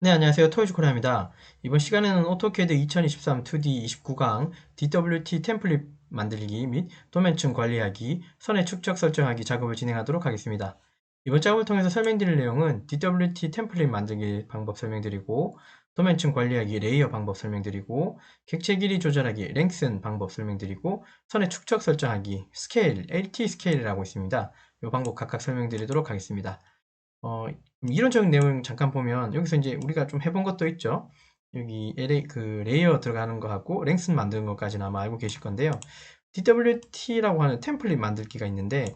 네, 안녕하세요. 토요즈코리아입니다. 이번 시간에는 오토캐드 2023 2D 29강 DWT 템플릿 만들기 및 도면층 관리하기, 선의 축적 설정하기 작업을 진행하도록 하겠습니다. 이번 작업을 통해서 설명드릴 내용은 DWT 템플릿 만들기 방법 설명드리고, 도면층 관리하기 레이어 방법 설명드리고, 객체 길이 조절하기 랭슨 방법 설명드리고, 선의 축적 설정하기 스케일, LT 스케일이라고 있습니다. 이 방법 각각 설명드리도록 하겠습니다. 이론적인 내용 잠깐 보면 여기서 이제 우리가 좀 해본 것도 있죠. 여기 레이어 들어가는 거하고 랭슨 만드는 것까지는 아마 알고 계실 건데요. DWT라고 하는 템플릿 만들기가 있는데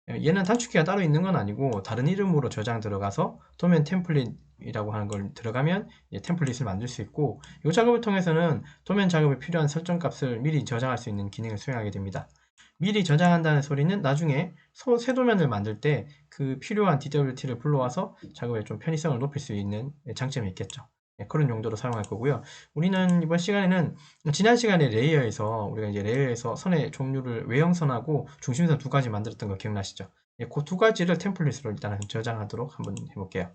얘는 단축키가 따로 있는 건 아니고 다른 이름으로 저장 들어가서 도면 템플릿이라고 하는 걸 들어가면 템플릿을 만들 수 있고, 이 작업을 통해서는 도면 작업에 필요한 설정 값을 미리 저장할 수 있는 기능을 수행하게 됩니다. 미리 저장한다는 소리는 나중에 새 도면을 만들 때 그 필요한 DWT를 불러와서 작업에 좀 편의성을 높일 수 있는 장점이 있겠죠. 그런 용도로 사용할 거고요. 우리는 이번 시간에는 지난 시간에 레이어에서 우리가 이제 레이어에서 선의 종류를 외형선하고 중심선 두 가지 만들었던 거 기억나시죠? 그 두 가지를 템플릿으로 일단 저장하도록 한번 해볼게요.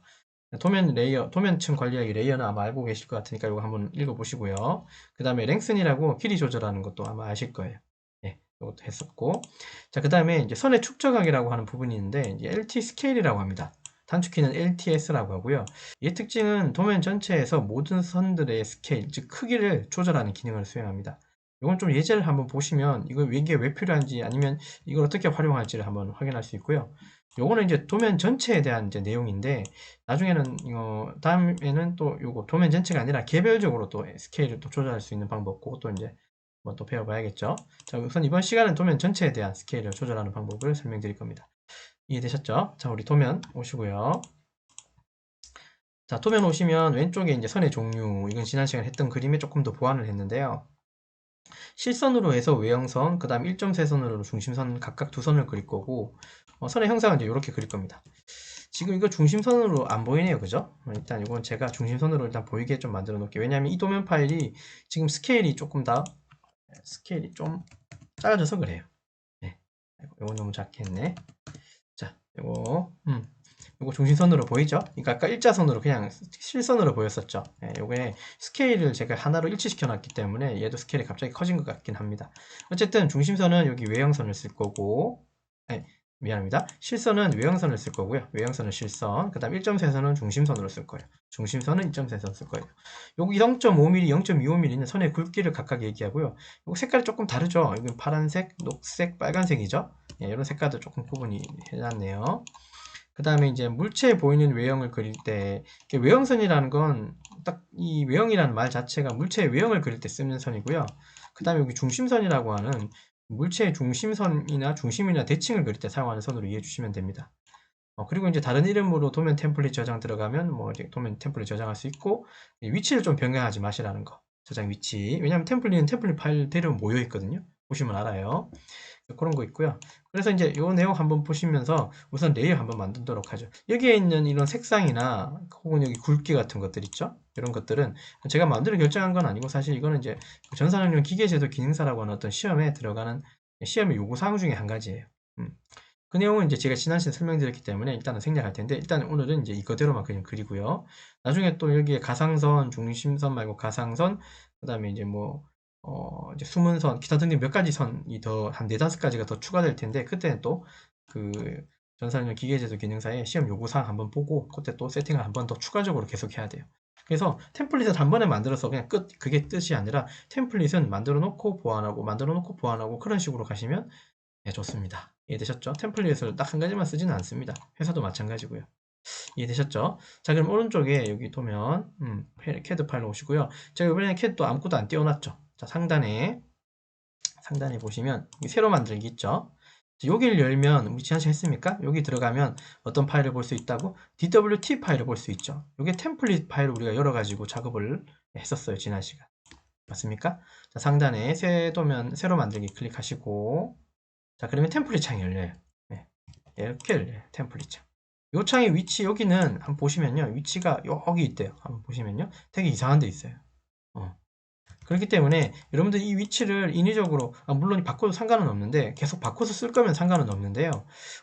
도면 레이어, 도면층 관리하기 레이어는 아마 알고 계실 것 같으니까 이거 한번 읽어보시고요. 그 다음에 랭슨이라고 길이 조절하는 것도 아마 아실 거예요. 예, 이것도 했었고. 자, 그 다음에 이제 선의 축적하기라고 하는 부분이 있는데, 이제 LT 스케일이라고 합니다. 단축키는 LTS라고 하고요. 이 특징은 도면 전체에서 모든 선들의 스케일, 즉 크기를 조절하는 기능을 수행합니다. 이건 좀 예제를 한번 보시면 이게 왜 필요한지 아니면 이걸 어떻게 활용할지를 한번 확인할 수 있고요. 요거는 이제 도면 전체에 대한 이제 내용인데, 나중에는 다음에는 또 요거 도면 전체가 아니라 개별적으로 또 스케일을 또 조절할 수 있는 방법, 그것도 이제 한번 또 배워봐야겠죠. 자, 우선 이번 시간은 도면 전체에 대한 스케일을 조절하는 방법을 설명드릴 겁니다. 이해되셨죠? 자, 우리 도면 오시고요. 자, 도면 오시면 왼쪽에 이제 선의 종류, 이건 지난 시간에 했던 그림에 조금 더 보완을 했는데요. 실선으로 해서 외형선, 그 다음 1.3선으로 중심선 각각 두 선을 그릴 거고, 선의 형상은 이제 이렇게 그릴 겁니다. 지금 이거 중심선으로 안 보이네요, 그죠? 일단 이건 제가 중심선으로 일단 보이게 좀 만들어 놓을게요. 왜냐하면 이 도면 파일이 지금 스케일이 좀 작아져서 그래요. 네. 이건 너무 작게 했네. 자, 요거 중심선으로 보이죠? 그러니까 아까 일자선으로 그냥 실선으로 보였었죠. 예, 요게 스케일을 제가 하나로 일치시켜 놨기 때문에 얘도 스케일이 갑자기 커진 것 같긴 합니다. 어쨌든 중심선은 여기 외형선을 쓸 거고, 아니, 미안합니다. 실선은 외형선을 쓸 거고요. 외형선은 실선, 그 다음 1.3선은 중심선으로 쓸 거예요. 중심선은 2.3선 쓸 거예요. 여기 0.5mm, 0.25mm는 선의 굵기를 각각 얘기하고요. 요거 색깔이 조금 다르죠? 이건 파란색, 녹색, 빨간색이죠? 예, 이런 색깔도 조금 구분이 해놨네요. 그 다음에 이제 물체에 보이는 외형을 그릴 때, 외형선이라는 건 딱 이 외형이라는 말 자체가 물체의 외형을 그릴 때 쓰는 선이고요. 그 다음에 여기 중심선이라고 하는 물체의 중심이나 대칭을 그릴 때 사용하는 선으로 이해해 주시면 됩니다. 그리고 이제 다른 이름으로 도면 템플릿 저장 들어가면 뭐 이제 도면 템플릿 저장할 수 있고, 위치를 좀 변경하지 마시라는 거. 저장 위치. 왜냐하면 템플릿은 템플릿 파일대로 모여 있거든요. 보시면 알아요. 그런 거 있고요. 그래서 이제 이 내용 한번 보시면서 우선 레이어 한번 만들도록 하죠. 여기에 있는 이런 색상이나 혹은 여기 굵기 같은 것들 있죠? 이런 것들은 제가 마음대로 결정한 건 아니고, 사실 이거는 이제 전산응용 기계제도 기능사라고 하는 어떤 시험에 들어가는 시험의 요구사항 중에 한 가지예요. 그 내용은 이제 제가 지난 시간에 설명드렸기 때문에 일단은 생략할 텐데, 일단 오늘은 이제 이거대로만 그냥 그리고요. 나중에 또 여기에 가상선, 중심선 말고 가상선, 그 다음에 이제 뭐 이제 숨은선, 기타 등등 몇 가지 선이 더 한 네다섯 가지가 더 추가될 텐데, 그때는 또 그 전산용 기계제도 기능사의 시험 요구사항 한번 보고 그때 또 세팅을 한번 더 추가적으로 계속 해야 돼요. 그래서 템플릿을 한 번에 만들어서 그냥 그게 뜻이 아니라 템플릿은 만들어 놓고 보완하고 만들어 놓고 보완하고 그런 식으로 가시면 좋습니다. 이해되셨죠? 템플릿을 딱 한 가지만 쓰지는 않습니다. 회사도 마찬가지고요. 이해되셨죠? 자, 그럼 오른쪽에 여기 보면 캐드 파일 오시고요. 제가 이번에는 캐드 또 아무것도 안 띄워놨죠. 자, 상단에 보시면 새로 만들기 있죠. 여기를 열면 우리 지난 시간에 했습니까? 여기 들어가면 어떤 파일을 볼 수 있다고? DWT 파일을 볼 수 있죠. 이게 템플릿 파일을 우리가 열어가지고 작업을 했었어요, 지난 시간. 맞습니까? 자, 상단에 새 도면 새로 만들기 클릭하시고, 자, 그러면 템플릿 창이 열려요. 네, 이렇게 열려요. 템플릿 창. 요 창의 위치, 여기는 한번 보시면요. 위치가 여기 있대요. 한번 보시면요. 되게 이상한 데 있어요. 어. 그렇기 때문에 여러분들 이 위치를 인위적으로, 물론 바꿔도 상관은 없는데, 계속 바꿔서 쓸 거면 상관은 없는데요.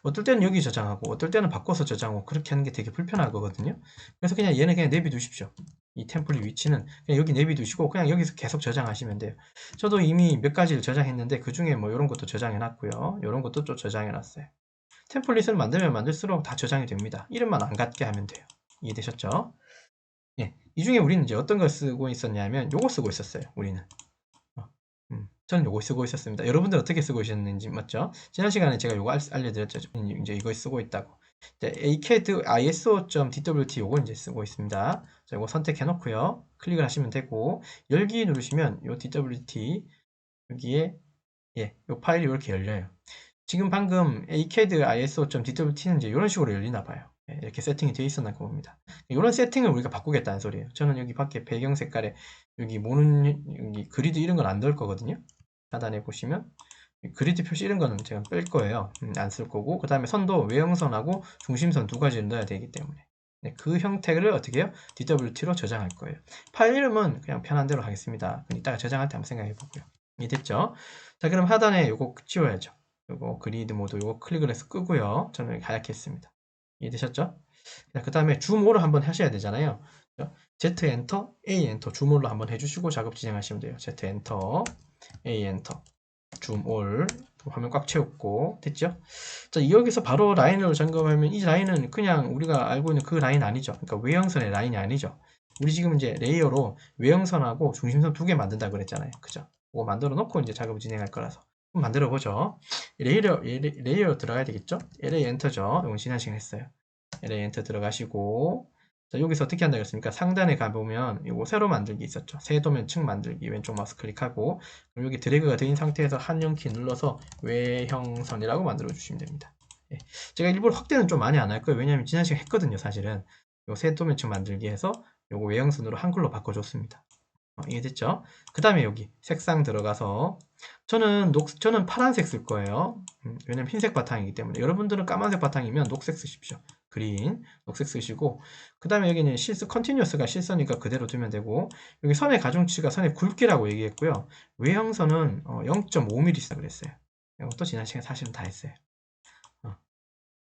어떨 때는 여기 저장하고, 어떨 때는 바꿔서 저장하고, 그렇게 하는 게 되게 불편할 거거든요. 그래서 그냥 얘는 그냥 내비두십시오. 이 템플릿 위치는 그냥 여기 내비두시고 그냥 여기서 계속 저장하시면 돼요. 저도 이미 몇 가지를 저장했는데 그 중에 뭐 이런 것도 저장해 놨고요. 이런 것도 또 저장해 놨어요. 템플릿을 만들면 만들수록 다 저장이 됩니다. 이름만 안 같게 하면 돼요. 이해되셨죠? 예, 이 중에 우리는 이제 어떤 걸 쓰고 있었냐면 요거 쓰고 있었어요. 우리는 저는 요거 쓰고 있었습니다. 여러분들 어떻게 쓰고 있었는지 맞죠? 지난 시간에 제가 요거 알려드렸죠. 이제 이거 쓰고 있다고. 이제 ACAD ISO.DWT 요거 이제 쓰고 있습니다. 자, 요거 선택해 놓고요. 클릭을 하시면 되고 열기 누르시면 요 DWT 여기에 예, 요 파일이 이렇게 열려요. 지금 방금 ACAD ISO.DWT는 이제 이런 식으로 열리나 봐요. 예, 이렇게 세팅이 되어 있었나 봅니다. 이런 세팅을 우리가 바꾸겠다는 소리예요. 저는 여기 밖에 배경 색깔에 여기 모는 여기 그리드 이런 건 안 넣을 거거든요. 하단에 보시면 그리드 표시 이런 거는 제가 뺄 거예요. 안 쓸 거고 그 다음에 선도 외형선하고 중심선 두 가지를 넣어야 되기 때문에 네, 그 형태를 어떻게 해요? DWT로 저장할 거예요. 파일 이름은 그냥 편한 대로 하겠습니다. 이따가 저장할 때 한번 생각해 보고요. 이해됐죠? 자, 그럼 하단에 요거 지워야죠. 요거 그리드 모드 요거 클릭을 해서 끄고요. 저는 하얗게 했습니다. 이해되셨죠? 그 다음에 줌5를 한번 하셔야 되잖아요. Z 엔터, A 엔터, 줌5로 한번 해주시고 작업 진행하시면 돼요. Z 엔터, A 엔터, 줌5 화면 꽉 채웠고 됐죠? 자, 여기서 바로 라인으로 점검하면 이 라인은 그냥 우리가 알고 있는 그 라인 아니죠. 그러니까 외형선의 라인이 아니죠. 우리 지금 이제 레이어로 외형선하고 중심선 두 개 만든다 그랬잖아요. 그죠? 그거 만들어 놓고 이제 작업을 진행할 거라서 만들어 보죠. 레이어 들어가야 되겠죠? LA 엔터죠. 이건 지난 시간에 했어요. LA 엔터 들어가시고 자, 여기서 어떻게 한다고 했습니까? 상단에 가보면 이거 새로 만들기 있었죠. 새 도면 측 만들기 왼쪽 마우스 클릭하고 그럼 여기 드래그가 된 상태에서 한영키 눌러서 외형선이라고 만들어 주시면 됩니다. 예. 제가 일부러 확대는 좀 많이 안 할 거예요. 왜냐하면 지난 시간에 했거든요. 사실은 새 도면 측 만들기 해서 요거 외형선으로 한글로 바꿔줬습니다. 이해됐죠? 그 다음에 여기 색상 들어가서 저는 파란색 쓸 거예요. 왜냐면 흰색 바탕이기 때문에 여러분들은 까만색 바탕이면 녹색 쓰십시오. 그린, 녹색 쓰시고 그 다음에 여기는 컨티뉴어스가 실선이니까 그대로 두면 되고 여기 선의 가중치가 선의 굵기라고 얘기했고요. 외형선은 0.5mm 쓰라 그랬어요. 이것도 지난 시간에 사실은 다 했어요.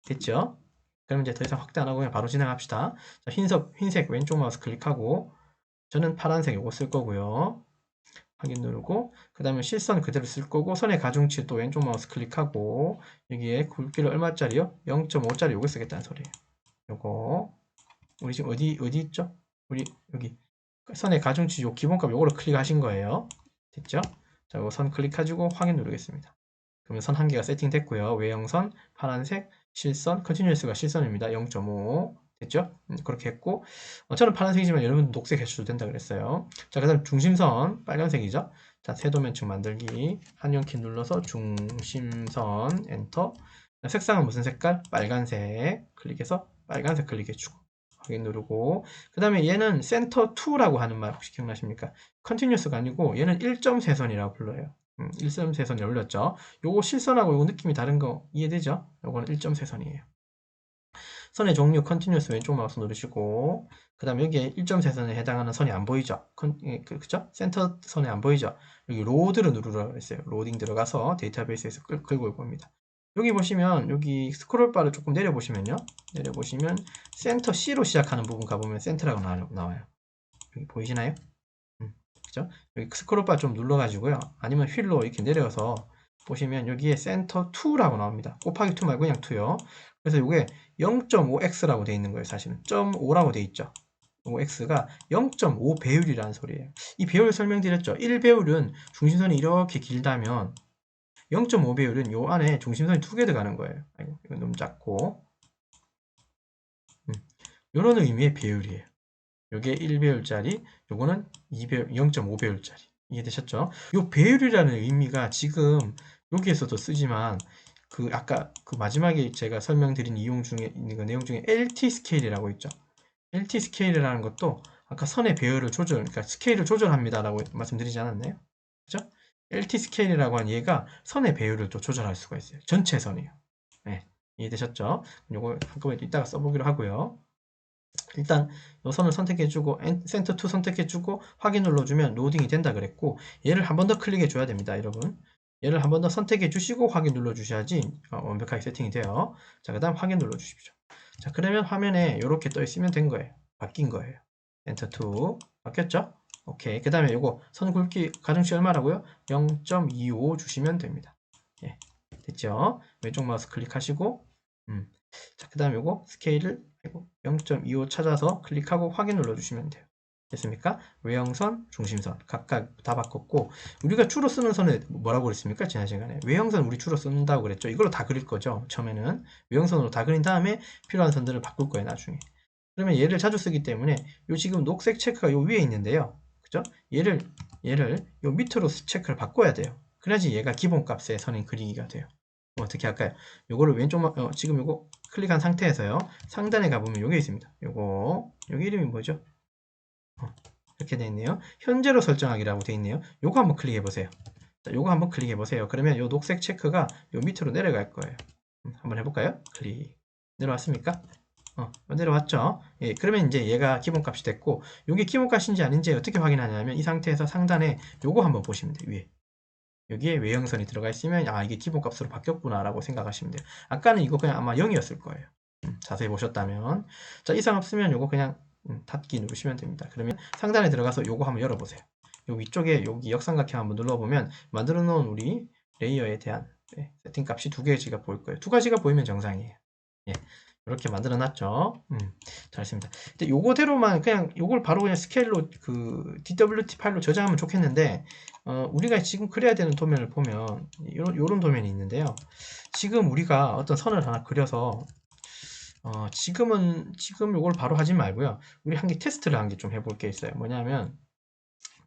됐죠? 그럼 이제 더 이상 확대 안 하고 그냥 바로 진행합시다. 자, 흰색 왼쪽 마우스 클릭하고 저는 파란색 이거 쓸 거고요. 확인 누르고 그 다음에 실선 그대로 쓸 거고 선의 가중치 또 왼쪽 마우스 클릭하고 여기에 굵기를 얼마짜리요? 0.5짜리 요거 쓰겠다는 소리예요. 요거 우리 지금 어디 있죠? 우리 여기 선의 가중치 요 기본값 요거를 클릭하신 거예요. 됐죠? 자, 요거 선 클릭해주고 확인 누르겠습니다. 그러면 선 한 개가 세팅됐고요. 외형선, 파란색, 실선, 컨티뉴어스가 실선입니다. 0.5 됐죠? 그렇게 했고 저는 파란색이지만 여러분 녹색 해주셔도 된다 그랬어요. 자, 그 다음 중심선 빨간색이죠. 자, 세도면측 만들기 한영키 눌러서 중심선 엔터 색상은 무슨 색깔? 빨간색 클릭해서 빨간색 클릭해주고 확인 누르고 그 다음에 얘는 센터 2라고 하는 말 혹시 기억나십니까? 컨티뉴어스가 아니고 얘는 1.3선이라고 불러요. 1.3선 열렸죠. 요거 실선하고 요거 느낌이 다른 거 이해되죠? 요거는 1.3선이에요. 선의 종류 컨티뉴어스 왼쪽 마우스 누르시고 그 다음에 여기에 1.3선에 해당하는 선이 안 보이죠? 그죠? 센터 선에 안 보이죠? 여기 로드를 누르라고 했어요. 로딩 들어가서 데이터베이스에서 끌고 올 겁니다. 여기 보시면 여기 스크롤바를 조금 내려보시면요. 내려보시면 센터 C로 시작하는 부분 가보면 센터라고 나와요. 여기 보이시나요? 그죠? 여기 스크롤바 좀 눌러가지고요. 아니면 휠로 이렇게 내려서 보시면 여기에 센터 2라고 나옵니다. 곱하기 2 말고 그냥 2요. 그래서 이게 0.5x라고 되어 있는 거예요. 사실은 0.5라고 되어 있죠. x가 0.5 배율이라는 소리예요. 이 배율 설명드렸죠. 1 배율은 중심선이 이렇게 길다면 0.5 배율은 요 안에 중심선이 2개 들어가는 거예요. 아이고, 이거 너무 작고 이런 의미의 배율이에요. 요게 1배율짜리, 요거는 2배율, 0.5배율짜리. 이해되셨죠? 요 배율이라는 의미가 지금 여기에서도 쓰지만 그 아까 그 마지막에 제가 설명드린 이용 중에 있는 그 내용 중에 LT 스케일이라고 있죠. LT 스케일이라는 것도 아까 선의 배열을 그러니까 스케일을 조절합니다라고 말씀드리지 않았나요? 그죠? LT 스케일이라고 한 얘가 선의 배열을 또 조절할 수가 있어요. 전체 선이에요. 네, 이해되셨죠? 요거 한꺼번에 이따가 써보기로 하고요. 일단 이 선을 선택해주고 센터 2 선택해주고 확인 눌러주면 로딩이 된다 그랬고 얘를 한 번 더 클릭해 줘야 됩니다 여러분. 얘를 한 번 더 선택해 주시고 확인 눌러 주셔야지 완벽하게 세팅이 돼요. 자, 그 다음 확인 눌러 주십시오. 자, 그러면 화면에 이렇게 떠 있으면 된 거예요. 바뀐 거예요. 엔터 2 바뀌었죠? 오케이. 그 다음에 요거 선 굵기 가중치 얼마라고요? 0.25 주시면 됩니다. 예, 됐죠? 왼쪽 마우스 클릭하시고 자, 그 다음에 요거 스케일을 0.25 찾아서 클릭하고 확인 눌러주시면 돼요. 됐습니까? 외형선, 중심선 각각 다 바꿨고, 우리가 주로 쓰는 선을 뭐라고 그랬습니까? 지난 시간에 외형선 우리 주로 쓴다고 그랬죠. 이걸로 다 그릴 거죠. 처음에는 외형선으로 다 그린 다음에 필요한 선들을 바꿀 거예요, 나중에. 그러면 얘를 자주 쓰기 때문에 요 지금 녹색 체크가 요 위에 있는데요, 그죠? 얘를 요 밑으로 체크를 바꿔야 돼요. 그래야지 얘가 기본값의 선인 그리기가 돼요. 어떻게 할까요? 요거를 지금 요거 클릭한 상태에서요, 상단에 가보면 요게 있습니다. 요게 이름이 뭐죠? 이렇게 되어 있네요. 현재로 설정하기라고 되어 있네요. 요거 한번 클릭해 보세요. 자, 요거 한번 클릭해 보세요. 그러면 요 녹색 체크가 요 밑으로 내려갈 거예요. 한번 해볼까요? 클릭. 내려왔습니까? 내려왔죠? 예, 그러면 이제 얘가 기본값이 됐고, 요게 기본값인지 아닌지 어떻게 확인하냐면 이 상태에서 상단에 요거 한번 보시면 돼요. 위에. 여기에 외형선이 들어가 있으면 이게 기본값으로 바뀌었구나 라고 생각하시면 돼요. 아까는 이거 그냥 아마 0이었을 거예요. 자세히 보셨다면. 자, 이상 없으면 요거 그냥 닫기 누르시면 됩니다. 그러면 상단에 들어가서 요거 한번 열어보세요. 요 위쪽에 여기 역삼각형 한번 눌러보면 만들어 놓은 우리 레이어에 대한 세팅 값이 두 개가 보일 거예요. 두 가지가 보이면 정상이에요. 예, 이렇게 만들어 놨죠. 잘했습니다. 근데 요거대로만 그냥 요걸 바로 그냥 스케일로 그 DWT 파일로 저장하면 좋겠는데, 우리가 지금 그려야 되는 도면을 보면 요런 도면이 있는데요. 지금 우리가 어떤 선을 하나 그려서 지금 요걸 바로 하지 말고요. 우리 한 개 테스트를 한 개 좀 해볼 게 있어요. 뭐냐면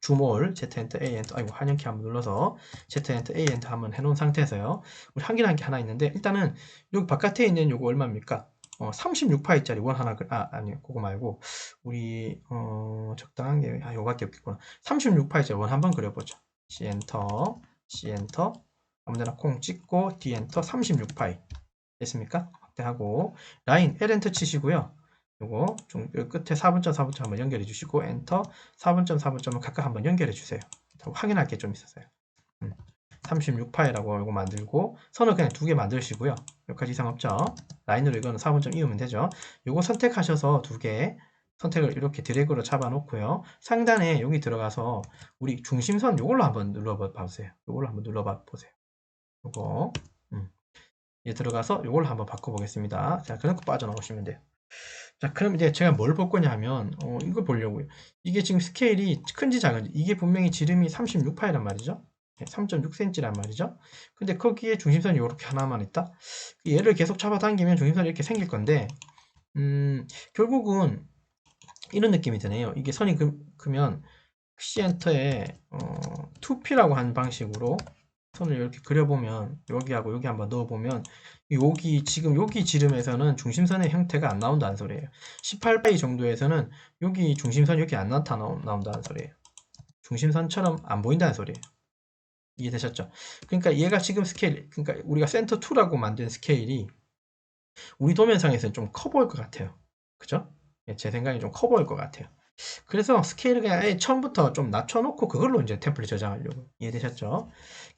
주몰 Z 엔터 A 엔터, 아이고 환영키 한번 눌러서 Z 엔터 A 엔터 한번 해놓은 상태에서요. 우리 한 개 하나 있는데, 일단은 여기 바깥에 있는 요거 얼마입니까? 36파이짜리 원 하나, 아니요, 그거 말고, 우리, 적당한 게, 요거밖에 없겠구나. 36파이짜리 원 한번 그려보죠. C 엔터, C 엔터, 아무데나 콩 찍고, D 엔터 36파이. 됐습니까? 확대하고, 라인 L 엔터 치시고요. 요거 좀 끝에 4분점 4분점 한번 연결해 주시고, 엔터 4분점 4분점을 각각 한번 연결해 주세요. 확인할 게 좀 있었어요. 36파이라고 이거 만들고, 선을 그냥 두 개 만드시고요. 여기까지 이상 없죠? 라인으로 이거는 4분점 이으면 되죠. 요거 선택하셔서 두 개 선택을 이렇게 드래그로 잡아 놓고요. 상단에 여기 들어가서 우리 중심선 요걸로 한번 눌러봐 보세요. 요걸로 한번 눌러봐 보세요. 요거 얘 들어가서 요걸로 한번 바꿔 보겠습니다. 자, 그놓고 빠져나오시면 돼요. 자, 그럼 이제 제가 뭘 볼 거냐 하면 이거 보려고요. 이게 지금 스케일이 큰지 작은지, 이게 분명히 지름이 36파이란 말이죠. 3.6cm란 말이죠. 근데 거기에 중심선이 이렇게 하나만 있다. 얘를 계속 잡아당기면 중심선이 이렇게 생길 건데, 결국은 이런 느낌이 드네요. 이게 선이 그면 C엔터에 2P라고 한 방식으로 선을 이렇게 그려보면, 여기하고 여기 한번 넣어보면, 지금 여기 지름에서는 중심선의 형태가 안 나온다는 소리예요. 18파이 정도에서는 여기 중심선 여기 안 나온다는 소리예요. 중심선처럼 안 보인다는 소리예요. 이해되셨죠? 그러니까 얘가 지금 스케일, 그러니까 우리가 센터 2라고 만든 스케일이 우리 도면상에서는 좀 커 보일 것 같아요. 그죠? 제 생각에 좀 커 보일 것 같아요. 그래서 스케일을 그냥 아예 처음부터 좀 낮춰놓고 그걸로 이제 템플릿 저장하려고. 이해되셨죠?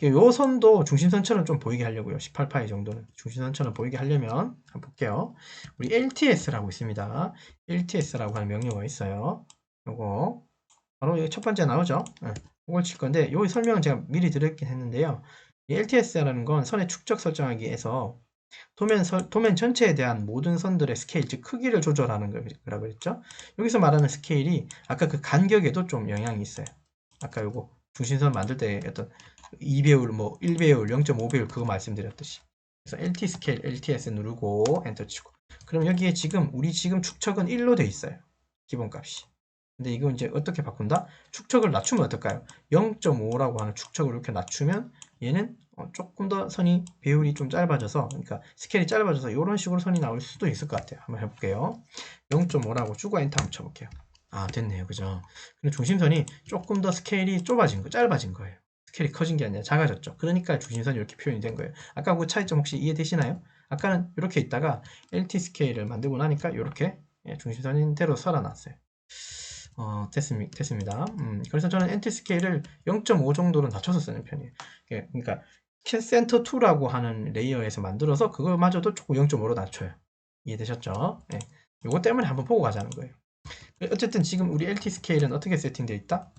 요 선도 중심선처럼 좀 보이게 하려고요. 18파이 정도는 중심선처럼 보이게 하려면 한번 볼게요. 우리 LTS라고 있습니다. LTS라고 하는 명령어가 있어요. 요거 바로 여기 첫 번째 나오죠. 이걸 칠 건데, 요 설명은 제가 미리 드렸긴 했는데요. 이 LTS라는 건 선의 축적 설정하기에서 도면 전체에 대한 모든 선들의 스케일, 즉 크기를 조절하는 거라고 했죠. 여기서 말하는 스케일이 아까 그 간격에도 좀 영향이 있어요. 아까 요거 중심선 만들 때 어떤 2배율, 뭐 1배율, 0.5배율 그거 말씀드렸듯이. 그래서 LT 스케일, LTS 누르고 엔터 치고. 그럼 여기에 우리 지금 축척은 1로 돼 있어요. 기본값이. 근데 이거 이제 어떻게 바꾼다? 축척을 낮추면 어떨까요? 0.5라고 하는 축척을 이렇게 낮추면 얘는 조금 더 선이 배율이 좀 짧아져서, 그러니까 스케일이 짧아져서 이런 식으로 선이 나올 수도 있을 것 같아요. 한번 해볼게요. 0.5라고 주고 엔터 한번 쳐볼게요. 됐네요. 그죠? 근데 중심선이 조금 더 스케일이 짧아진 거예요. 스케일이 커진 게 아니라 작아졌죠. 그러니까 중심선이 이렇게 표현이 된 거예요. 아까 그 차이점 혹시 이해되시나요? 아까는 이렇게 있다가 LT 스케일을 만들고 나니까 이렇게 중심선인 대로 살아났어요. 됐습니다. 그래서 저는 NT 스케일을 0.5 정도로 낮춰서 쓰는 편이에요. 그러니까 센터 2라고 하는 레이어에서 만들어서 그걸마저도 조금 0.5로 낮춰요. 이해되셨죠? 네. 요거 때문에 한번 보고 가자는 거예요. 어쨌든 지금 우리 LT 스케일은 어떻게 세팅되어 있다?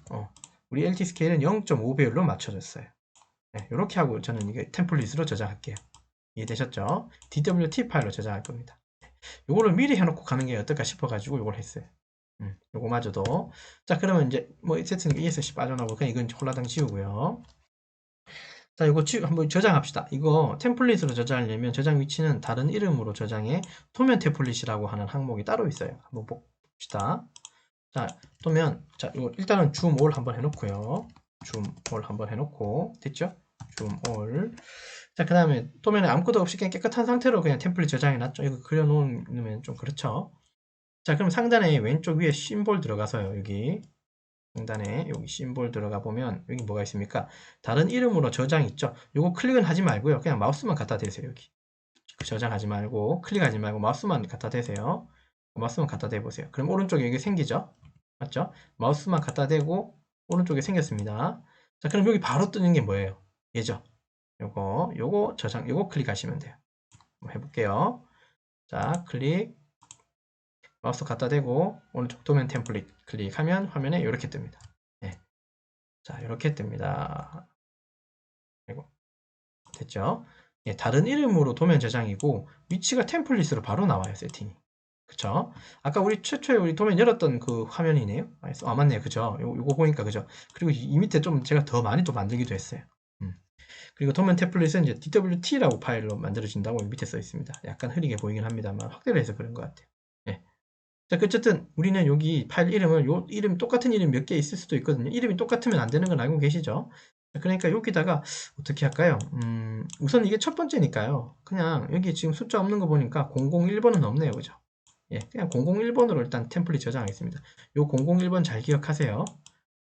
우리 LT 스케일은 0.5배율로 맞춰졌어요. 네, 이렇게 하고 저는 이게 템플릿으로 저장할게요. 이해되셨죠? DWT 파일로 저장할 겁니다. 요거를 미리 해놓고 가는 게 어떨까 싶어가지고 요걸 했어요. 요거마저도. 자, 그러면 이제 뭐 세트는 ESC 빠져나오고 그냥 이건 홀라당 지우고요. 자, 이거 한번 저장합시다. 이거 템플릿으로 저장하려면 저장 위치는 다른 이름으로 저장해 도면 템플릿이라고 하는 항목이 따로 있어요. 한번 봅시다. 자, 도면, 자, 이거 일단은 줌 올 한번 해놓고요. 줌 올 한번 해놓고, 됐죠? 줌 올. 자, 그 다음에 도면에 아무것도 없이 그냥 깨끗한 상태로 그냥 템플릿 저장해놨죠. 이거 그려놓으면 좀 그렇죠. 자, 그럼 상단에 왼쪽 위에 심볼 들어가서요. 여기 상단에 여기 심볼 들어가 보면 여기 뭐가 있습니까? 다른 이름으로 저장 있죠? 요거 클릭은 하지 말고요. 그냥 마우스만 갖다 대세요. 여기 저장하지 말고 클릭하지 말고 마우스만 갖다 대세요. 마우스만 갖다 대보세요. 그럼 오른쪽에 여기 생기죠? 맞죠? 마우스만 갖다 대고 오른쪽에 생겼습니다. 자, 그럼 여기 바로 뜨는 게 뭐예요? 얘죠? 요거 저장, 요거 클릭하시면 돼요. 한번 해볼게요. 자, 클릭, 마우스 갖다 대고 오른쪽 도면 템플릿 클릭하면 화면에 이렇게 뜹니다. 네. 자, 이렇게 뜹니다. 그리고 됐죠? 예, 다른 이름으로 도면 저장이고 위치가 템플릿으로 바로 나와요, 세팅이. 그쵸? 아까 우리 최초에 우리 도면 열었던 그 화면이네요. 맞네요. 그죠? 요거 보니까 그죠? 그리고 이 밑에 좀 제가 더 많이 또 만들기도 했어요. 그리고 도면 템플릿은 이제 DWT라고 파일로 만들어진다고 밑에 써 있습니다. 약간 흐리게 보이긴 합니다만 확대를 해서 그런 것 같아요. 예. 자, 어쨌든 우리는 여기 파일 이름을 요 이름 똑같은 이름 몇 개 있을 수도 있거든요. 이름이 똑같으면 안 되는 건 알고 계시죠? 그러니까 여기다가 어떻게 할까요? 우선 이게 첫 번째니까요. 그냥 여기 지금 숫자 없는 거 보니까 001번은 없네요. 그죠? 예, 그냥 001번으로 일단 템플릿 저장하겠습니다. 요 001번 잘 기억하세요.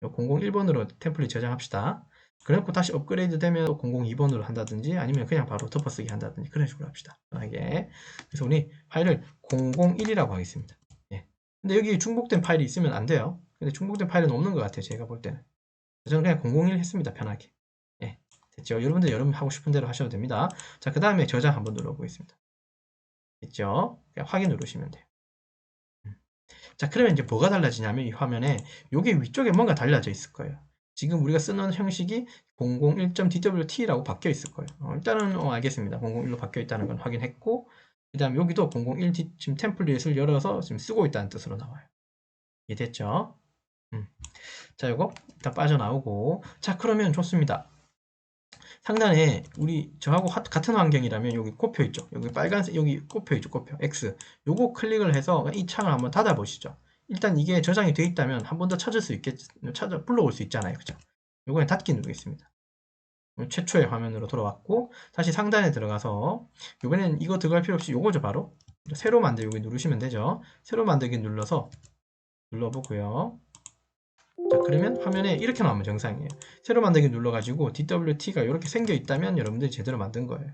요 001번으로 tem플릿 저장합시다. 그래놓고 다시 업그레이드 되면 002번으로 한다든지 아니면 그냥 바로 덮어쓰기 한다든지 그런 식으로 합시다. 편하게. 그래서 우리 파일을 001이라고 하겠습니다. 예. 근데 여기 중복된 파일이 있으면 안 돼요. 근데 중복된 파일은 없는 것 같아요. 제가 볼 때는. 저는 그냥 001 했습니다. 편하게. 예. 됐죠? 여러분들 여러분 하고 싶은 대로 하셔도 됩니다. 자, 그 다음에 저장 한번 눌러보겠습니다. 됐죠? 그냥 확인 누르시면 돼요. 자, 그러면 이제 뭐가 달라지냐면 이 화면에 요게 위쪽에 뭔가 달라져 있을 거예요. 지금 우리가 쓰는 형식이 001.dwt라고 바뀌어 있을 거예요. 일단은 알겠습니다. 001로 바뀌어 있다는 건 확인했고 그 다음 여기도 001 지금 템플릿을 열어서 지금 쓰고 있다는 뜻으로 나와요. 이해됐죠? 자, 요거 일단 빠져나오고 자, 그러면 좋습니다. 상단에 우리 저하고 같은 환경이라면 여기 꼽혀 있죠. 여기 빨간색 여기 꼽혀 있죠. 꼽혀 X. 요거 클릭을 해서 이 창을 한번 닫아 보시죠. 일단 이게 저장이 돼 있다면 한 번 더 찾을 수 있겠 불러올 수 있잖아요. 그죠? 요거는 닫기 누르겠습니다. 최초의 화면으로 돌아왔고 다시 상단에 들어가서 이번엔 이거 들어갈 필요 없이 요거죠. 바로 새로 만들기 누르시면 되죠. 새로 만들기 눌러서 눌러보고요. 자, 그러면 화면에 이렇게 나오면 정상이에요. 새로 만들기 눌러가지고 DWT가 이렇게 생겨 있다면 여러분들이 제대로 만든 거예요.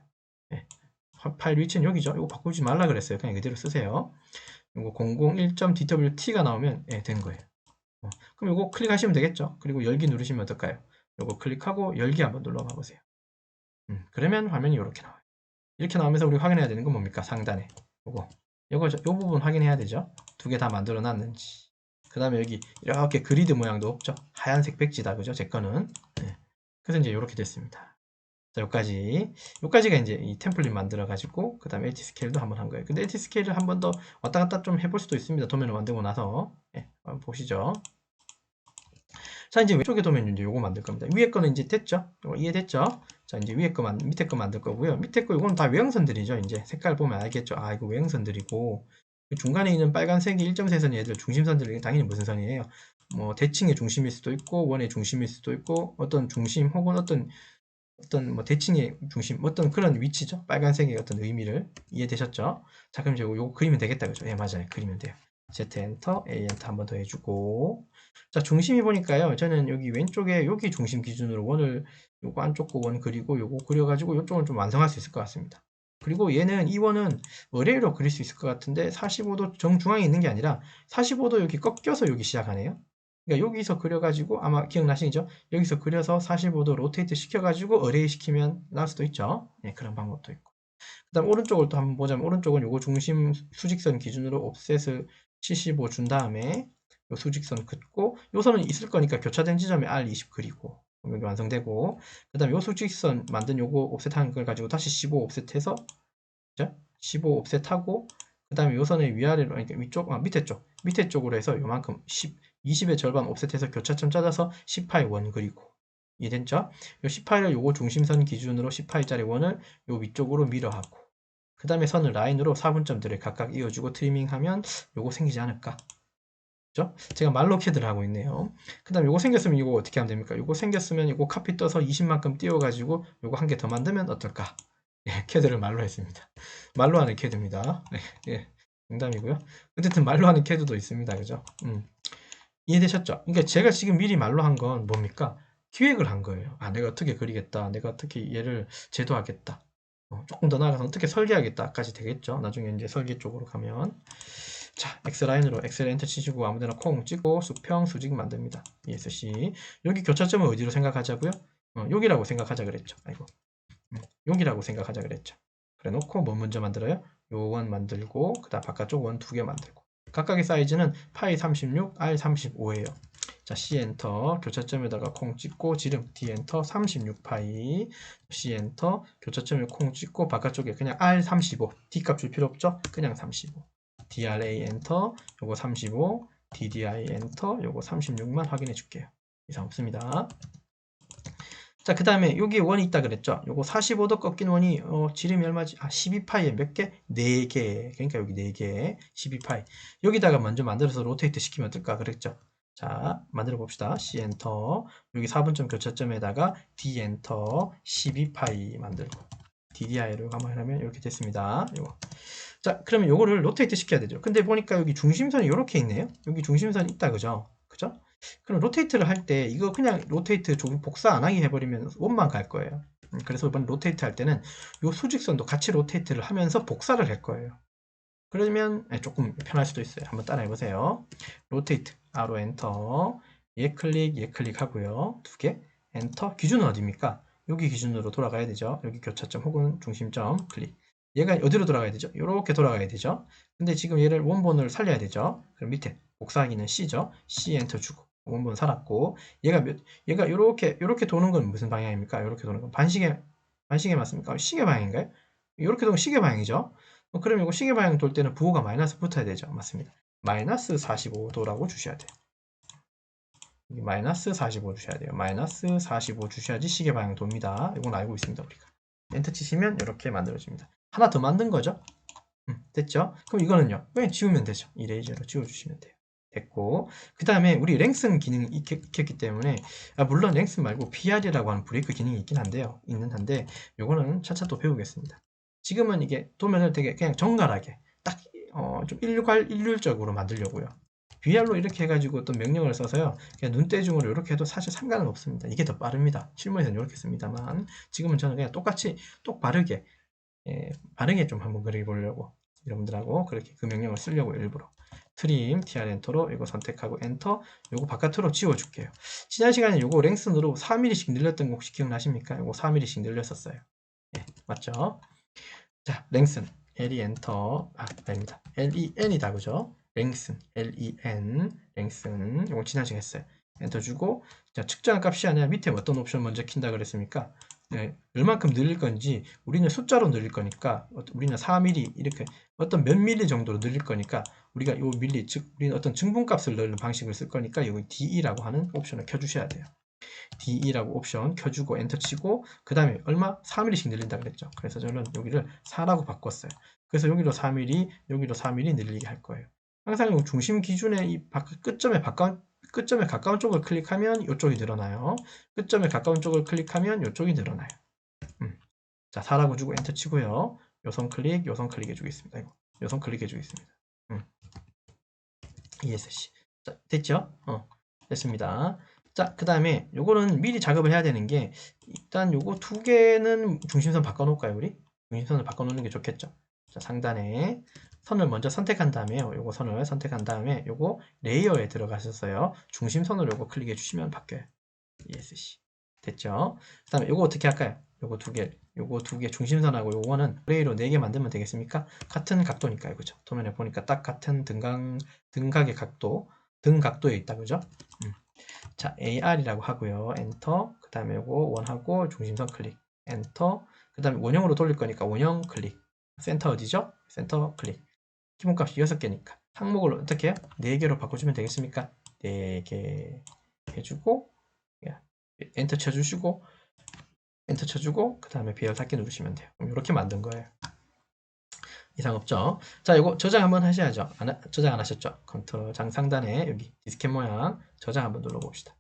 네. 파일 위치는 여기죠. 이거 바꾸지 말라 그랬어요. 그냥 이대로 쓰세요. 이거 001.dwt가 나오면 된 거예요. 그럼 이거 클릭하시면 되겠죠. 그리고 열기 누르시면 어떨까요? 이거 클릭하고 열기 한번 눌러봐 보세요. 그러면 화면이 이렇게 나와요. 이렇게 나오면서 우리 확인해야 되는 건 뭡니까? 상단에 요거 부분 확인해야 되죠. 두 개 다 만들어 놨는지. 그 다음에 여기 이렇게 그리드 모양도 없죠. 하얀색 백지다. 그죠? 제 거는. 네. 그래서 이제 이렇게 됐습니다. 자, 여기까지가 이제 이 템플릿 만들어 가지고 그 다음에 LT 스케일도 한번 한 거예요. 근데 LT 스케일을 한번 더 왔다 갔다 좀 해볼 수도 있습니다. 도면을 만들고 나서. 네, 한번 보시죠. 자, 이제 왼쪽에 도면 이제 요거 만들 겁니다. 위에 거는 이제 됐죠? 이해됐죠? 자, 이제 위에 거 밑에 거 만들 거고요. 밑에 거 이거는 다 외형선들이죠. 이제 색깔 보면 알겠죠? 아, 이거 외형선들이고 중간에 있는 빨간색이 1.4선이 얘들 중심선들이 당연히 무슨 선이에요? 뭐 대칭의 중심일 수도 있고 원의 중심일 수도 있고 어떤 중심 혹은 어떤 뭐 대칭의 중심 어떤 그런 위치죠. 빨간색의 어떤 의미를 이해되셨죠? 자, 그럼 이제 요거 그리면 되겠다. 그죠? 예, 맞아요. 그리면 돼요. Z 엔터, A 엔터 한번 더 해주고 자, 중심이 보니까요. 저는 여기 왼쪽에 여기 중심 기준으로 원을 요거 안쪽 거 원 그리고 요거 그려가지고 요쪽은 좀 완성할 수 있을 것 같습니다. 그리고 얘는 이 원은 어레이로 그릴 수 있을 것 같은데 45도 정중앙에 있는 게 아니라 45도 여기 꺾여서 여기 시작하네요. 그러니까 여기서 그려가지고 아마 기억나시죠? 여기서 그려서 45도 로테이트 시켜가지고 어레이 시키면 나올 수도 있죠. 네, 그런 방법도 있고. 그 다음 오른쪽을 또 한번 보자면 오른쪽은 요거 중심 수직선 기준으로 옵셋을 75 준 다음에 요 수직선 긋고 요 선은 있을 거니까 교차된 지점에 R20 그리고 여기 완성되고 그 다음에 요 수직선 만든 요거 옵셋한 걸 가지고 다시 15 옵셋해서 그죠? 15 옵셋하고 그 다음에 요 선의 위아래로 아니 위쪽 밑에 쪽으로 해서 요만큼 20의 절반 옵셋해서 교차점 찾아서 10파이 원 그리고 이해됐죠? 요 10파이를 요거 중심선 기준으로 10파이짜리 원을 요 위쪽으로 밀어하고 그 다음에 선을 라인으로 4분점들을 각각 이어주고 트리밍하면 요거 생기지 않을까? 그죠? 제가 말로 캐드를 하고 있네요. 그 다음에 요거 생겼으면 이거 어떻게 하면 됩니까? 요거 생겼으면 이거 카피 떠서 20만큼 띄워가지고 요거 한 개 더 만들면 어떨까? 예, 캐드를 말로 했습니다. 말로 하는 캐드입니다. 네, 예, 농담이고요. 어쨌든 말로 하는 캐드도 있습니다. 그죠? 이해되셨죠? 그러니까 제가 지금 미리 말로 한 건 뭡니까? 기획을 한 거예요. 아, 내가 어떻게 그리겠다. 내가 어떻게 얘를 제도하겠다. 조금 더 나아가서 어떻게 설계하겠다까지 되겠죠. 나중에 이제 설계 쪽으로 가면. 자, X라인으로 엑셀 엔터 치시고 아무데나 콩 찍고 수평 수직 만듭니다. ESC. 여기 교차점을 어디로 생각하자고요? 여기라고 생각하자 그랬죠. 아이고. 여기라고 생각하자 그랬죠. 그래 놓고 뭐 먼저 만들어요? 요 원 만들고 그 다음 바깥쪽 원 2개 만들고 각각의 사이즈는 파이 36, R 35예요. 자, C 엔터 교차점에다가 콩 찍고 지름 D 엔터 36파이 C 엔터 교차점에 콩 찍고 바깥쪽에 그냥 R 35 D 값 줄 필요 없죠? 그냥 35 DRA 엔터 요거 35 DDI 엔터 요거 36만 확인해 줄게요. 이상 없습니다. 자, 그 다음에 여기 원이 있다 그랬죠? 요거 45도 꺾인 원이 지름이 얼마지? 12파이에 몇 개? 4개. 그러니까 여기 4개. 12파이. 여기다가 먼저 만들어서 로테이트 시키면 어떨까 그랬죠? 자, 만들어 봅시다. C 엔터. 여기 4분점 교차점에다가 D 엔터 12파이 만들고 DDI로 한번 하면 이렇게 됐습니다. 요거. 자, 그러면 요거를 로테이트 시켜야 되죠. 근데 보니까 여기 중심선이 이렇게 있네요. 여기 중심선이 있다 그죠? 그죠? 그럼 로테이트를 할 때 이거 그냥 로테이트 조금 복사 안 하게 해버리면 원만 갈 거예요. 그래서 이번 로테이트 할 때는 이 수직선도 같이 로테이트를 하면서 복사를 할 거예요. 그러면 조금 편할 수도 있어요. 한번 따라해 보세요. 로테이트 R로 엔터 얘 클릭 하고요. 2개 엔터 기준은 어디입니까? 여기 기준으로 돌아가야 되죠. 여기 교차점 혹은 중심점 클릭 얘가 어디로 돌아가야 되죠? 이렇게 돌아가야 되죠. 근데 지금 얘를 원본을 살려야 되죠. 그럼 밑에 복사하기는 C죠. C 엔터 주고 원본 살았고 얘가 이렇게 도는 건 무슨 방향입니까? 이렇게 도는 건 반시계 맞습니까? 시계 방향인가요? 이렇게 도는 시계 방향이죠. 그럼 이거 시계 방향 돌 때는 부호가 마이너스 붙어야 되죠. 맞습니다. 마이너스 45도라고 주셔야 돼요. 여기 마이너스 45 주셔야 돼요. 마이너스 45 주셔야지 시계 방향 돕니다. 이건 알고 있습니다. 우리가. 엔터 치시면 이렇게 만들어집니다. 하나 더 만든 거죠. 됐죠? 그럼 이거는요. 그냥 지우면 되죠. 이레이저로 지워주시면 돼요. 됐고 그 다음에 우리 랭슨 기능이 익혔기 때문에 물론 랭슨 말고 PR이라고 하는 브레이크 기능이 있긴 한데요. 한데 요거는 차차 또 배우겠습니다. 지금은 이게 도면을 되게 그냥 정갈하게 딱 좀 일률적으로 만들려고요. VR로 이렇게 해가지고 어떤 명령을 써서요. 그냥 눈대중으로 이렇게 해도 사실 상관은 없습니다. 이게 더 빠릅니다. 실무에서는 이렇게 씁니다만 지금은 저는 그냥 똑같이 똑바르게 바르게 좀 한번 그려보려고 여러분들하고 그렇게 그 명령을 쓰려고 일부러 트림 tr 엔터로 이거 선택하고 엔터 요거 바깥으로 지워줄게요. 지난 시간에 요거 랭슨으로 4mm씩 늘렸던 거 혹시 기억나십니까? 요거 4mm씩 늘렸었어요. 예, 맞죠? 자, 랭슨 LE 엔터 아닙니다. LEN이다 그죠? 랭슨 LEN 랭슨 요거 지난 시간에 했어요. 엔터 주고 자, 측정한 값이 아니라 밑에 어떤 옵션 먼저 킨다 그랬습니까? 네, 얼만큼 늘릴 건지 우리는 숫자로 늘릴 거니까 우리는 4mm 이렇게 어떤 몇 밀리 정도로 늘릴 거니까 우리가 요 밀리 즉 우리는 어떤 증분값을 넣는 방식을 쓸 거니까 여기 DE라고 하는 옵션을 켜주셔야 돼요. DE라고 옵션 켜주고 엔터 치고 그 다음에 얼마? 4mm씩 늘린다 그랬죠. 그래서 저는 여기를 4라고 바꿨어요. 그래서 여기로 4mm 여기로 4mm 늘리게 할 거예요. 항상 중심 기준의 이 끝점에 가까운 쪽을 클릭하면 이쪽이 늘어나요. 끝점에 가까운 쪽을 클릭하면 이쪽이 늘어나요. 자, 4라고 주고 엔터 치고요. 요선 클릭 해주겠습니다. 요선 클릭 해주겠습니다. ESC. 자, 됐죠? 됐습니다. 자, 그 다음에 요거는 미리 작업을 해야 되는 게 일단 요거 2개는 중심선 바꿔놓을까요, 우리? 중심선을 바꿔놓는 게 좋겠죠. 자, 상단에 선을 먼저 선택한 다음에 요거 선을 선택한 다음에 요거 레이어에 들어가셨어요. 중심선으로 요거 클릭해 주시면 바뀌어요. ESC. 됐죠? 그 다음에 요거 어떻게 할까요? 요거 두 개 중심선하고 요거는 그레이로 4개 만들면 되겠습니까? 같은 각도니까요. 그죠? 도면에 보니까 딱 같은 등각의 각도, 등 각도에 있다. 그죠? 자, AR이라고 하고요. 엔터. 그 다음에 요거 원하고 중심선 클릭. 엔터. 그 다음에 원형으로 돌릴 거니까 원형 클릭. 센터 어디죠? 센터 클릭. 기본값이 6개니까. 항목을 어떻게 해요? 4개로 바꿔주면 되겠습니까? 4개 해주고, 엔터 쳐주시고, 엔터 쳐주고, 그 다음에 배열 닫기 누르시면 돼요. 그럼 이렇게 만든 거예요. 이상 없죠? 자, 이거 저장 한번 하셔야죠. 저장 안 하셨죠? 컨트롤 장 상단에 여기 디스켓 모양 저장 한번 눌러봅시다.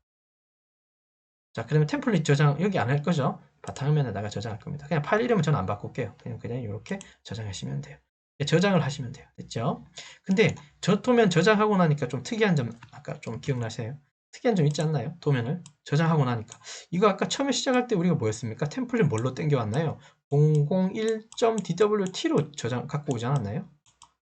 자, 그러면 템플릿 저장 여기 안 할 거죠? 바탕화면에다가 저장할 겁니다. 그냥 파일 이름은 저는 안 바꿀게요. 그냥 이렇게 저장하시면 돼요. 저장을 하시면 돼요. 됐죠? 근데 저 도면 저장하고 나니까 좀 특이한 점 아까 좀 기억나세요? 특이한 점 있지 않나요? 도면을 저장하고 나니까 이거 아까 처음에 시작할 때 우리가 뭐였습니까? 템플릿 뭘로 땡겨왔나요? 001.dwt로 저장 갖고 오지 않았나요?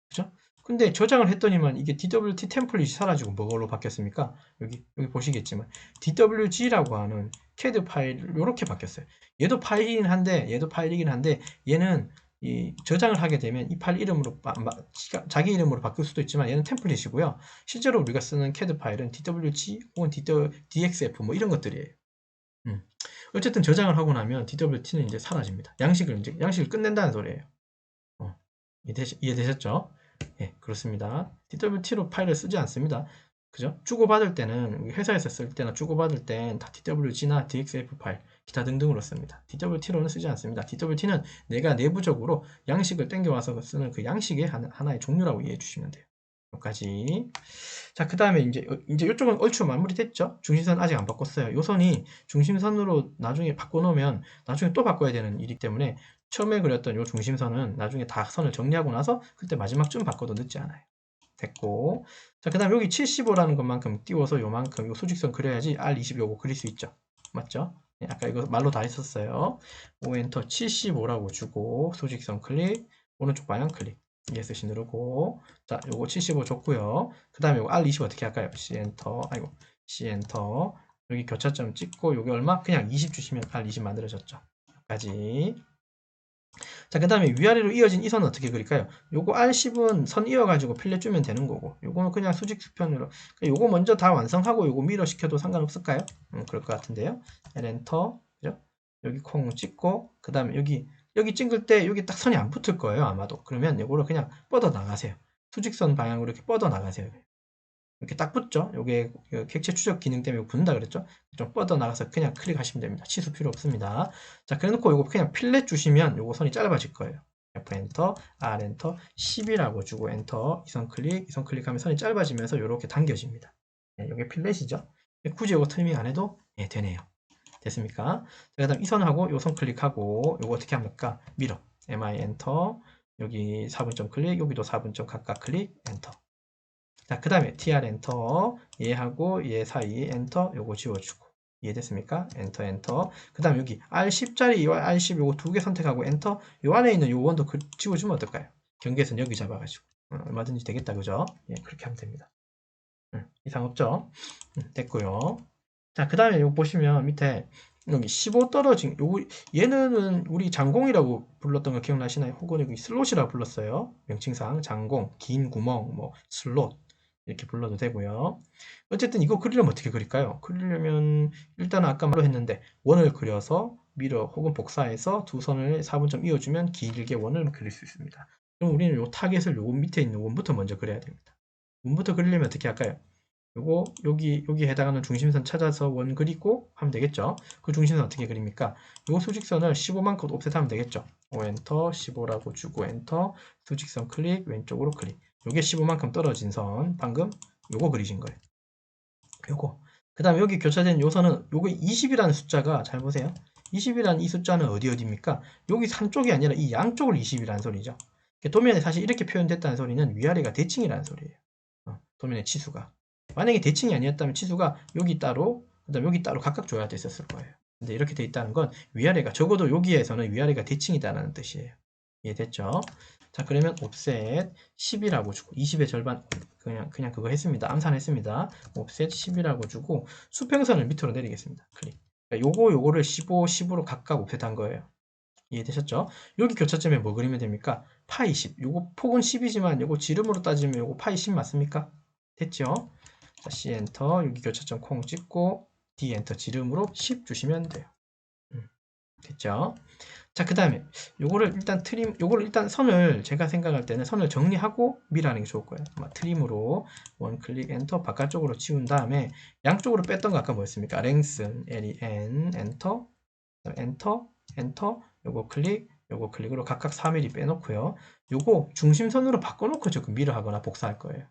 그죠? 근데 저장을 했더니만 이게 DWT 템플릿이 사라지고 뭐로 바뀌었습니까? 여기 보시겠지만 DWG라고 하는 CAD 파일 이렇게 바뀌었어요. 얘도 파일이긴 한데 얘는 이 저장을 하게 되면 이 파일 이름으로 자기 이름으로 바뀔 수도 있지만 얘는 템플릿이고요. 실제로 우리가 쓰는 CAD 파일은 DWG 혹은 DXF 뭐 이런 것들이에요. 어쨌든 저장을 하고 나면 DWT는 이제 사라집니다. 양식을 끝낸다는 소리예요. 이해되셨죠? 예, 그렇습니다. DWT로 파일을 쓰지 않습니다. 그죠? 주고받을 때는 회사에서 쓸 때나 주고받을 땐 다 DWG나 DXF 파일, 기타 등등으로 씁니다. DWT로는 쓰지 않습니다. DWT는 내가 내부적으로 양식을 땡겨와서 쓰는 그 양식의 하나의 종류라고 이해해 주시면 돼요. 여기까지. 자, 그 다음에 이제 이쪽은 얼추 마무리됐죠? 중심선 아직 안 바꿨어요. 요 선이 중심선으로 나중에 바꿔놓으면 나중에 또 바꿔야 되는 일이기 때문에 처음에 그렸던 요 중심선은 나중에 다 선을 정리하고 나서 그때 마지막쯤 바꿔도 늦지 않아요. 됐고. 자, 그 다음 여기 75라는 것만큼 띄워서 요만큼 요 수직선 그려야지 R20 요거 그릴 수 있죠. 맞죠? 네, 아까 이거 말로 다 했었어요. O 엔터 75라고 주고 수직선 클릭, 오른쪽 방향 클릭. ESC 누르고, 자, 요거 75 줬고요. 그 다음에 요거 R20 어떻게 할까요? C 엔터, 아이고, C 엔터. 여기 교차점 찍고, 요게 얼마? 그냥 20 주시면 R20 만들어졌죠. 여기까지. 자, 그 다음에 위아래로 이어진 이 선은 어떻게 그릴까요? 요거 R10은 선 이어가지고 필렛 주면 되는 거고, 요거는 그냥 수직 수편으로. 그러니까 요거 먼저 다 완성하고 요거 미러 시켜도 상관없을까요? 그럴 것 같은데요. L 엔터, 그죠? 여기 콩 찍고, 그 다음에 여기 찍을 때 여기 딱 선이 안 붙을 거예요, 아마도. 그러면 요거를 그냥 뻗어 나가세요. 수직선 방향으로 이렇게 뻗어 나가세요. 이렇게 딱 붙죠? 요게 객체 추적 기능 때문에 붙는다 그랬죠? 좀 뻗어 나가서 그냥 클릭하시면 됩니다. 치수 필요 없습니다. 자, 그래 놓고 요거 그냥 필렛 주시면 요거 선이 짧아질 거예요. F 엔터, R 엔터, 10이라고 주고 엔터, 이선 클릭하면 선이 짧아지면서 요렇게 당겨집니다. 네, 요게 필렛이죠? 굳이 요거 트리밍 안 해도 예, 되네요. 됐습니까? 그 다음 이 선하고 요 선 클릭하고 요거 어떻게 합니까? 밀어. MI 엔터, 여기 4분점 클릭, 여기도 4분점 각각 클릭, 엔터. 자, 그 다음에 tr 엔터, 얘하고 얘 사이 엔터, 요거 지워주고. 이해됐습니까? 엔터, 엔터. 그 다음 여기 R10짜리와 R10 요거 두 개 선택하고 엔터, 요 안에 있는 요 원도 지워주면 어떨까요? 경계선 여기 잡아가지고. 얼마든지 되겠다, 그죠? 예, 그렇게 하면 됩니다. 이상 없죠? 됐고요. 자, 그 다음에 요거 보시면 밑에 여기 15 떨어진 요거 얘는 우리 장공이라고 불렀던 거 기억나시나요? 혹은 여기 슬롯이라고 불렀어요. 명칭상 장공, 긴 구멍, 뭐 슬롯 이렇게 불러도 되고요. 어쨌든 이거 그리려면 어떻게 그릴까요? 그리려면 일단은 아까 말로 했는데 원을 그려서 밀어 혹은 복사해서 두 선을 4분점 이어주면 길게 원을 그릴 수 있습니다. 그럼 우리는 요 타겟을 요 밑에 있는 원부터 먼저 그려야 됩니다. 원부터 그리려면 어떻게 할까요? 요거 여기 해당하는 중심선 찾아서 원 그리고 하면 되겠죠. 그 중심선 어떻게 그립니까? 요 수직선을 15만큼 옵셋하면 되겠죠. O 엔터 15라고 주고 엔터 수직선 클릭 왼쪽으로 클릭. 요게 15만큼 떨어진 선 방금 요거 그리신 거예요. 요거. 그 다음에 여기 교차된 요 선은 요거 20이라는 숫자가 잘 보세요. 20이라는 이 숫자는 어디입니까? 여기 한쪽이 아니라 이 양쪽을 20이라는 소리죠. 도면에 사실 이렇게 표현됐다는 소리는 위아래가 대칭이라는 소리예요. 도면의 치수가. 만약에 대칭이 아니었다면 치수가 여기 따로, 그 다음 여기 따로 각각 줘야 됐었을 거예요. 근데 이렇게 돼 있다는 건 위아래가, 적어도 여기에서는 위아래가 대칭이다라는 뜻이에요. 이해됐죠? 자, 그러면 옵셋 10이라고 주고, 20의 절반, 그냥 그거 했습니다. 암산했습니다. 옵셋 10이라고 주고, 수평선을 밑으로 내리겠습니다. 클릭. 그러니까 요거를 15, 10으로 각각 옵셋한 거예요. 이해되셨죠? 여기 교차점에 뭐 그리면 됩니까? 파이 10. 요거 폭은 10이지만 요거 지름으로 따지면 요거 파이 10 맞습니까? 됐죠? 자, C 엔터, 여기 교차점 콩 찍고 D 엔터 지름으로 10 주시면 돼요. 됐죠? 자, 그 다음에 요거를 일단 선을 제가 생각할 때는 선을 정리하고 밀하는 게 좋을 거예요. 트림으로 원 클릭 엔터 바깥쪽으로 지운 다음에 양쪽으로 뺐던 거 아까 뭐였습니까? 랭슨, len, 엔터, 엔터, 엔터, 요거 클릭으로 각각 4mm 빼놓고요. 요거 중심선으로 바꿔놓고 조금 밀어 하거나 복사할 거예요.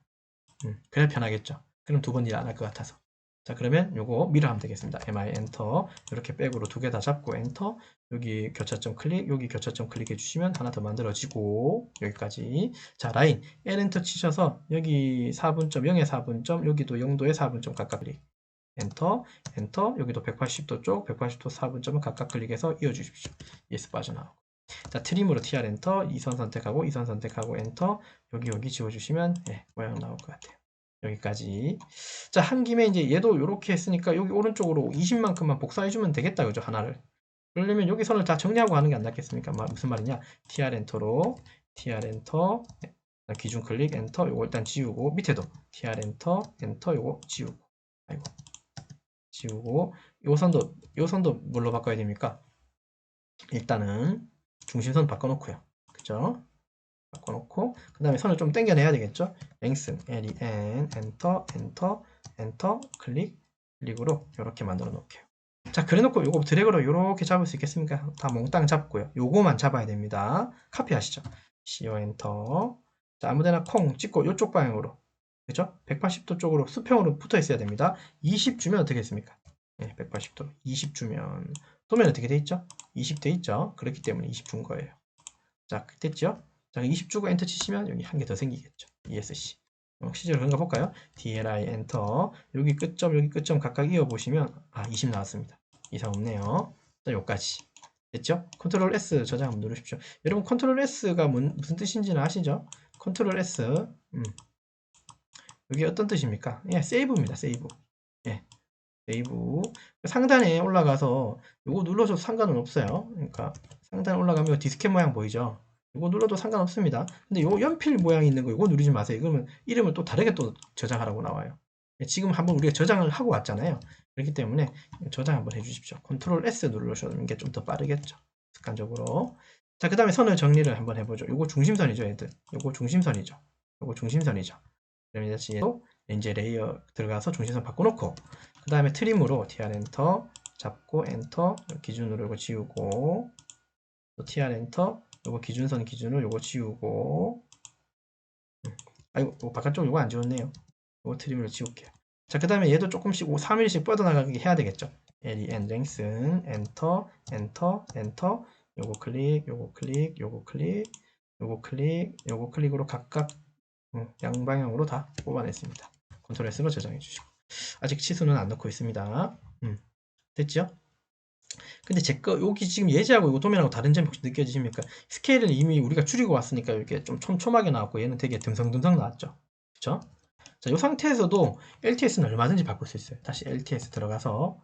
그래야 편하겠죠. 그럼 두 번 일 안 할 것 같아서. 자, 그러면 요거 밀어 하면 되겠습니다. mi 엔터, 이렇게 백으로 두 개 다 잡고 엔터, 여기 교차점 클릭, 여기 교차점 클릭해 주시면 하나 더 만들어지고 여기까지. 자, 라인 L 엔터 치셔서 여기 4분점, 0의 4분점, 여기도 0도의 4분점 각각 클릭. 엔터, 엔터, 여기도 180도 쪽, 180도 4분점을 각각 클릭해서 이어 주십시오. ES 빠져나오고. 자, 트림으로 TR 엔터, 이선 선택하고 엔터, 여기 지워 주시면 모양 나올 것 같아요. 여기까지. 자, 한 김에 이제 얘도 이렇게 했으니까 여기 오른쪽으로 20만큼만 복사해주면 되겠다, 그죠? 하나를. 그러려면 여기 선을 다 정리하고 하는 게 안 낫겠습니까? 무슨 말이냐? TR 엔터로, TR 엔터, 기준 클릭 엔터, 요거 일단 지우고, 밑에도 TR 엔터, 엔터, 요거 지우고. 아이고. 지우고, 요 선도 뭘로 바꿔야 됩니까? 일단은 중심선 바꿔놓고요. 그죠? 바꿔놓고 그 다음에 선을 좀 당겨내야 되겠죠. 랭슨, len, 엔터, 엔터, 엔터, 클릭으로 이렇게 만들어 놓을게요. 자, 그래놓고 요거 드래그로 이렇게 잡을 수 있겠습니까? 다 몽땅 잡고요. 요거만 잡아야 됩니다. 카피하시죠. CO 엔터. 자, 아무데나 콩 찍고 이쪽 방향으로, 그죠? 180도 쪽으로 수평으로 붙어 있어야 됩니다. 20 주면 어떻게 했습니까? 180도 20 주면 도면 어떻게 돼 있죠? 20 돼 있죠? 그렇기 때문에 20 준 거예요. 자, 됐죠? 자, 20 주고 엔터 치시면 여기 한 개 더 생기겠죠. ESC. 실제로 그런가 볼까요? DLI 엔터. 여기 끝점 각각 이어 보시면 20 나왔습니다. 이상 없네요. 자, 여기까지. 됐죠? 컨트롤 S 저장 한번 누르십시오. 여러분 컨트롤 S가 무슨 뜻인지는 아시죠? 컨트롤 S. 여기 어떤 뜻입니까? 세이브입니다. 세이브. 세이브. 상단에 올라가서 이거 눌러줘도 상관은 없어요. 그러니까 상단에 올라가면 디스켓 모양 보이죠? 이거 눌러도 상관없습니다. 근데 요 연필 모양이 있는 거 이거 누르지 마세요. 그러면 이름을 또 다르게 또 저장하라고 나와요. 지금 한번 우리가 저장을 하고 왔잖아요. 그렇기 때문에 저장 한번 해주십시오. 컨트롤 S 누르시는 게 좀 더 빠르겠죠. 습관적으로. 자, 그 다음에 선을 정리를 한번 해보죠. 요거 중심선이죠, 애들. 요거 중심선이죠. 요거 중심선이죠. 그러면 이제 레이어 들어가서 중심선 바꿔놓고 그 다음에 트림으로 TR 엔터 잡고 엔터 기준으로 이거 지우고 또 TR 엔터 요거 기준선 기준으로 요거 지우고 아이고 바깥쪽 요거 안 지웠네요. 요거 트림으로 지울게요. 자, 그 다음에 얘도 조금씩 3mm씩 뻗어나가게 해야 되겠죠. LEN 랭슨 엔터 엔터 엔터 요거 클릭 요거 클릭 요거 클릭 요거 클릭 요거 클릭으로 각각 양방향으로 다 뽑아냈습니다. 컨트롤 S로 저장해 주시고 아직 치수는 안 넣고 있습니다. 됐죠? 근데 제거 여기 지금 예제하고 이거 도면하고 다른 점이 혹시 느껴지십니까? 스케일을 이미 우리가 줄이고 왔으니까 이렇게 좀 촘촘하게 나왔고 얘는 되게 듬성듬성 나왔죠. 그쵸? 자, 이 상태에서도 LTS는 얼마든지 바꿀 수 있어요. 다시 LTS 들어가서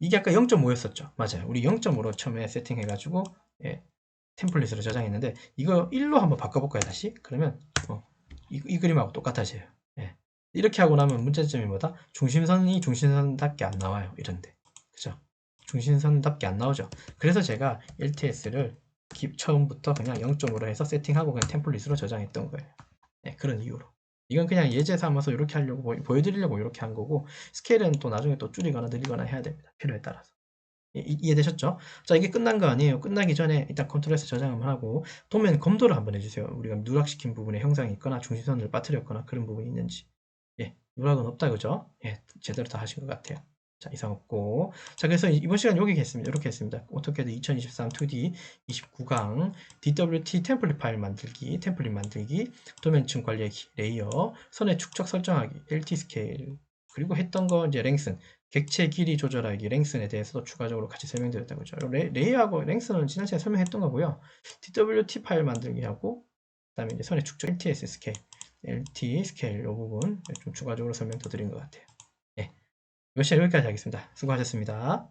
이게 아까 0.5였었죠. 맞아요. 우리 0.5로 처음에 세팅해가지고 템플릿으로 저장했는데 이거 1로 한번 바꿔볼까요? 다시? 그러면 이 그림하고 똑같아져요. 이렇게 하고 나면 문제점이 뭐다? 중심선이 중심선답게 안 나와요. 이런데. 그죠? 중심선답게 안 나오죠. 그래서 제가 LTS를 처음부터 그냥 0.5로 해서 세팅하고 그냥 템플릿으로 저장했던 거예요. 그런 이유로. 이건 그냥 예제 삼아서 이렇게 하려고 보여드리려고 이렇게 한 거고 스케일은 또 나중에 또 줄이거나 늘리거나 해야 됩니다. 필요에 따라서. 이해되셨죠? 자, 이게 끝난 거 아니에요. 끝나기 전에 일단 컨트롤에서 저장 한번 하고 도면 검도를 한번 해주세요. 우리가 누락시킨 부분에 형상이 있거나 중심선을 빠뜨렸거나 그런 부분이 있는지. 누락은 없다, 그죠? 제대로 다 하신 것 같아요. 자, 이상 없고. 자, 그래서 이번 시간 이렇게 했습니다. 오토캐드 2023 2D 29강 DWT 템플릿 파일 만들기, 템플릿 만들기, 도면층 관리하기, 레이어, 선의 축적 설정하기, LT 스케일, 그리고 했던 거 이제 랭슨, 객체 길이 조절하기, 랭슨에 대해서도 추가적으로 같이 설명드렸던 거죠. 레이하고 랭슨은 지난 시간에 설명했던 거고요. DWT 파일 만들기하고, 그 다음에 이제 선의 축적 LTS 스케일, LT 스케일 이 부분 좀 추가적으로 설명 더 드린 것 같아요. 이번 시간 여기까지 하겠습니다. 수고하셨습니다.